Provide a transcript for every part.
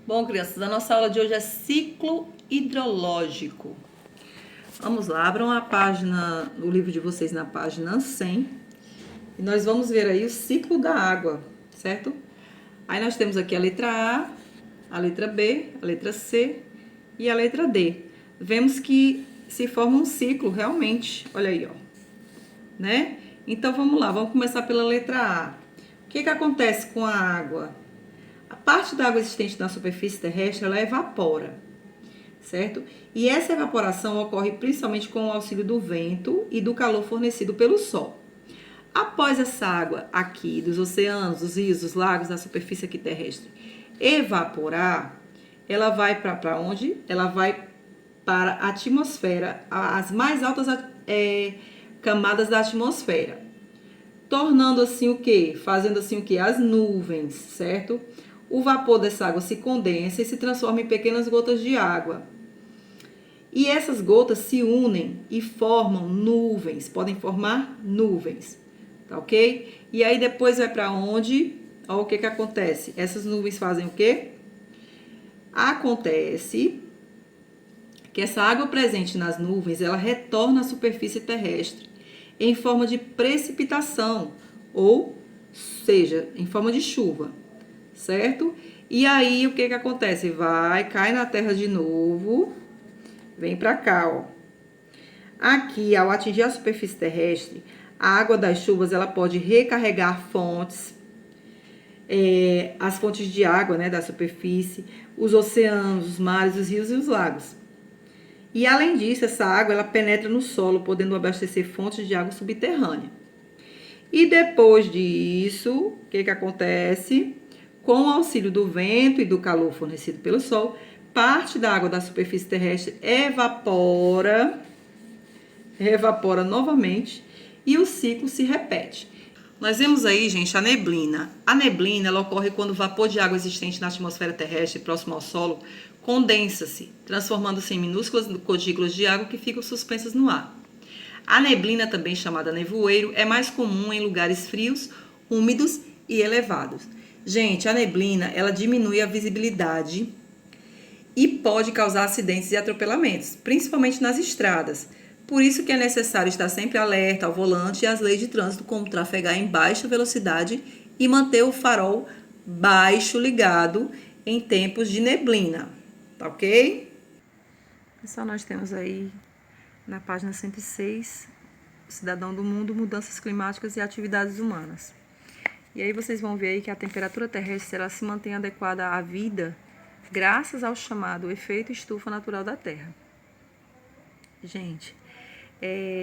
Bom, crianças, a nossa aula de hoje é ciclo hidrológico. Vamos lá, abram a página, o livro de vocês na página 100. E nós vamos ver aí o ciclo da água, certo? Aí nós temos aqui a letra A, a letra B, a letra C e a letra D. Vemos que se forma um ciclo realmente, olha aí, ó, né? Então vamos lá, vamos começar pela letra A. O que acontece com a água? A parte da água existente na superfície terrestre, ela evapora, certo? E essa evaporação ocorre principalmente com o auxílio do vento e do calor fornecido pelo sol. Após essa água aqui dos oceanos, dos rios, dos lagos, da superfície aqui terrestre evaporar, ela vai para onde? Ela vai para a atmosfera, as mais altas camadas da atmosfera. Tornando assim o quê? Fazendo assim o quê? As nuvens, certo? O vapor dessa água se condensa e se transforma em pequenas gotas de água. E essas gotas se unem e formam nuvens, podem formar nuvens, tá ok? E aí depois vai para onde? Olha o que acontece. Essas nuvens fazem o quê? Acontece que essa água presente nas nuvens, ela retorna à superfície terrestre em forma de precipitação, ou seja, em forma de chuva, certo? E aí o que acontece? Cai na terra de novo, vem para cá, ó. Aqui, ao atingir a superfície terrestre, a água das chuvas ela pode recarregar fontes, as fontes de água, né, da superfície, os oceanos, os mares, os rios e os lagos. E além disso, essa água ela penetra no solo, podendo abastecer fontes de água subterrânea. E depois disso, o que acontece? Com o auxílio do vento e do calor fornecido pelo sol, parte da água da superfície terrestre evapora novamente e o ciclo se repete. Nós vemos aí, gente, a neblina. A neblina ela ocorre quando o vapor de água existente na atmosfera terrestre próximo ao solo condensa-se, transformando-se em minúsculas gotículas de água que ficam suspensas no ar. A neblina, também chamada nevoeiro, é mais comum em lugares frios, úmidos e elevados. Gente, a neblina ela diminui a visibilidade e pode causar acidentes e atropelamentos, principalmente nas estradas. Por isso que é necessário estar sempre alerta ao volante e às leis de trânsito, como trafegar em baixa velocidade e manter o farol baixo ligado em tempos de neblina, tá ok? Pessoal, nós temos aí na página 106, Cidadão do Mundo, Mudanças Climáticas e Atividades Humanas. E aí vocês vão ver aí que a temperatura terrestre ela se mantém adequada à vida graças ao chamado efeito estufa natural da Terra. Gente,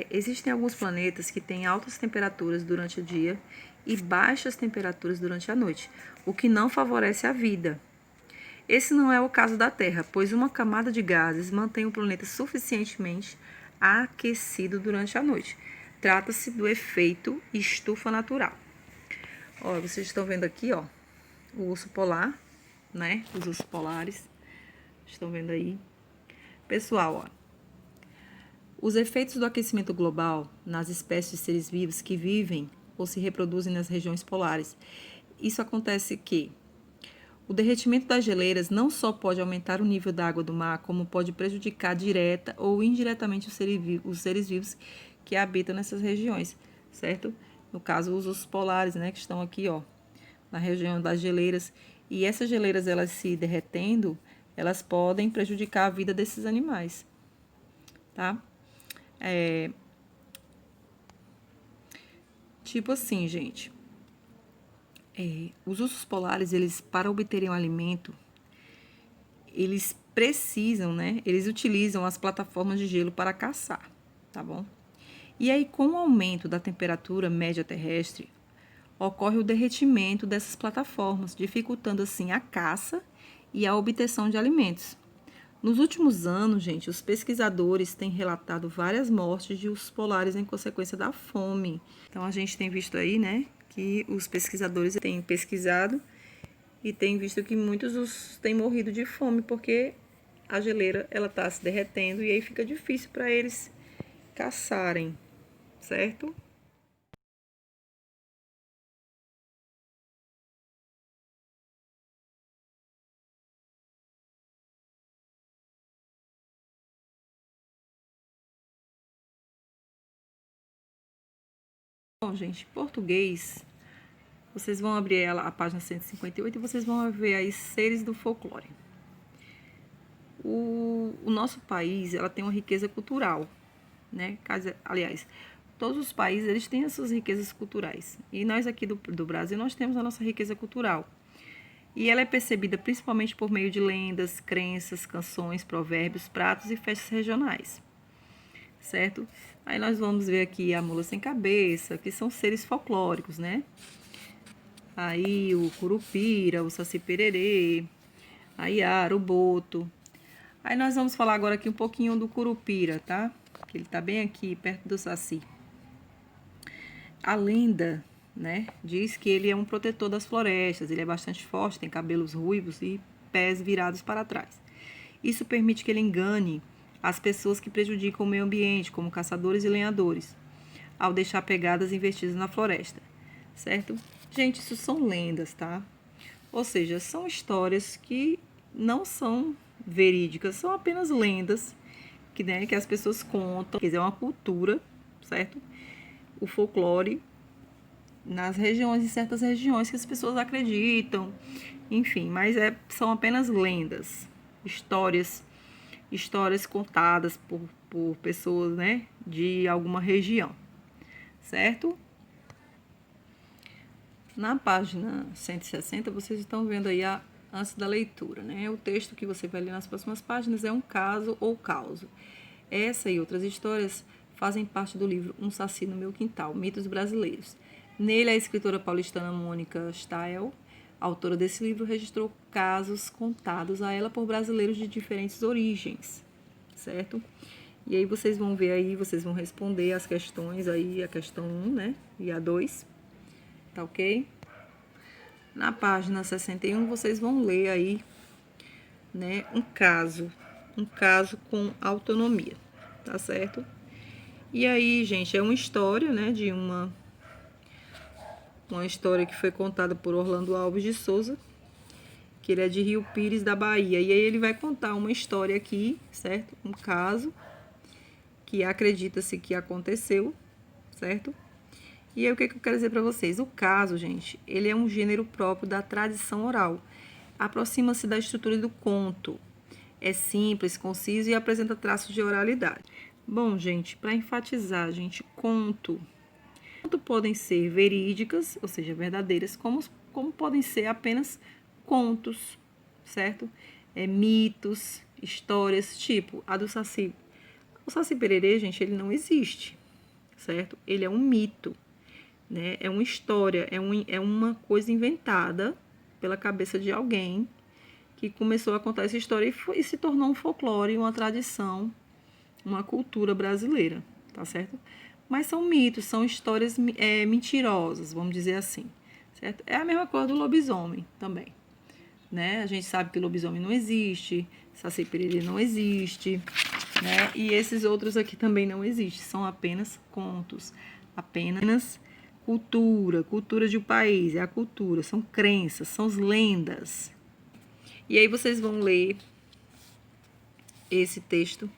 existem alguns planetas que têm altas temperaturas durante o dia e baixas temperaturas durante a noite, o que não favorece a vida. Esse não é o caso da Terra, pois uma camada de gases mantém o planeta suficientemente aquecido durante a noite. Trata-se do efeito estufa natural. Ó, vocês estão vendo aqui, ó, o urso polar, né? Os ursos polares. Estão vendo aí? Pessoal, ó, os efeitos do aquecimento global nas espécies de seres vivos que vivem ou se reproduzem nas regiões polares. Isso acontece que o derretimento das geleiras não só pode aumentar o nível da água do mar, como pode prejudicar direta ou indiretamente os seres vivos que habitam nessas regiões, certo? No caso, os ursos polares, né, que estão aqui, ó, na região das geleiras. E essas geleiras, elas se derretendo, elas podem prejudicar a vida desses animais, tá? Tipo assim, gente, os ursos polares, eles, para obterem o alimento, eles precisam, né? Eles utilizam as plataformas de gelo para caçar, tá bom? E aí, com o aumento da temperatura média terrestre, ocorre o derretimento dessas plataformas, dificultando assim a caça e a obtenção de alimentos. Nos últimos anos, gente, os pesquisadores têm relatado várias mortes de ursos polares em consequência da fome. Então, a gente tem visto aí, né, que os pesquisadores têm pesquisado e têm visto que muitos ursos têm morrido de fome porque a geleira ela está se derretendo e aí fica difícil para eles caçarem, certo? Bom, gente, português, vocês vão abrir ela, a página 158, e vocês vão ver aí seres do folclore. O nosso país, ela tem uma riqueza cultural, né? Aliás, todos os países, eles têm as suas riquezas culturais. E nós aqui do Brasil, nós temos a nossa riqueza cultural. E ela é percebida principalmente por meio de lendas, crenças, canções, provérbios, pratos e festas regionais, certo? Aí nós vamos ver aqui a mula sem cabeça, que são seres folclóricos, né? Aí o curupira, o saci-pererê, a iara, o boto. Aí nós vamos falar agora aqui um pouquinho do curupira, tá? Que ele tá bem aqui, perto do saci. A lenda, né, diz que ele é um protetor das florestas, ele é bastante forte, tem cabelos ruivos e pés virados para trás. Isso permite que ele engane as pessoas que prejudicam o meio ambiente, como caçadores e lenhadores, ao deixar pegadas investidas na floresta, certo? Gente, isso são lendas, tá? Ou seja, são histórias que não são verídicas, são apenas lendas que, né, que as pessoas contam, quer dizer, é uma cultura, certo? O folclore nas regiões, em certas regiões que as pessoas acreditam, enfim, mas são apenas lendas, histórias contadas por pessoas, né, de alguma região, certo? Na página 160, vocês estão vendo aí antes da leitura, né? O texto que você vai ler nas próximas páginas é um caso ou causo. Essa e outras histórias fazem parte do livro Um Saci no Meu Quintal, Mitos Brasileiros. Nele, a escritora paulistana Mônica Stael, autora desse livro, registrou casos contados a ela por brasileiros de diferentes origens, certo? E aí vocês vão ver aí, vocês vão responder as questões aí, a questão 1, né? E a 2, tá ok? Na página 61, vocês vão ler aí, né, um caso com autonomia, tá certo? E aí, gente, é uma história, né, de uma história que foi contada por Orlando Alves de Souza, que ele é de Rio Pires, da Bahia. E aí ele vai contar uma história aqui, certo? Um caso que acredita-se que aconteceu, certo? E aí o que eu quero dizer para vocês? O caso, gente, ele é um gênero próprio da tradição oral. Aproxima-se da estrutura do conto. É simples, conciso e apresenta traços de oralidade. Bom, gente, para enfatizar, gente, conto podem ser verídicas, ou seja, verdadeiras, como podem ser apenas contos, certo? Mitos, histórias, tipo a do Saci. O Saci-Pererê, gente, ele não existe, certo? Ele é um mito, né? É uma história, é uma coisa inventada pela cabeça de alguém que começou a contar essa história e se tornou um folclore, uma tradição, uma cultura brasileira, tá certo? Mas são mitos, são histórias mentirosas, vamos dizer assim, certo? É a mesma coisa do lobisomem também, né? A gente sabe que lobisomem não existe, Saci-Pererê não existe, né? E esses outros aqui também não existem, são apenas contos, apenas cultura de um país, é a cultura, são crenças, são lendas. E aí vocês vão ler esse texto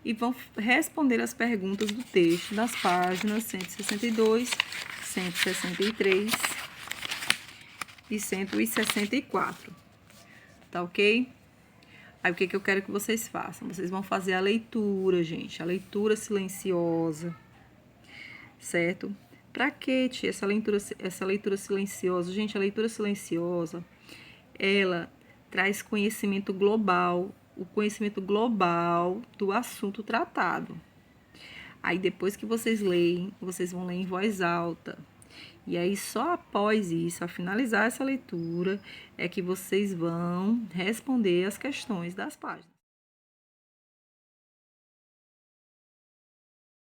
e vão responder as perguntas do texto das páginas 162, 163 e 164. Tá ok? Aí o que eu quero que vocês façam? Vocês vão fazer a leitura, gente, a leitura silenciosa, certo? Pra que, tia, essa leitura silenciosa? Gente, a leitura silenciosa, ela traz conhecimento global, o conhecimento global do assunto tratado. Aí depois que vocês leem, vocês vão ler em voz alta. E aí só após isso, a finalizar essa leitura, é que vocês vão responder as questões das páginas.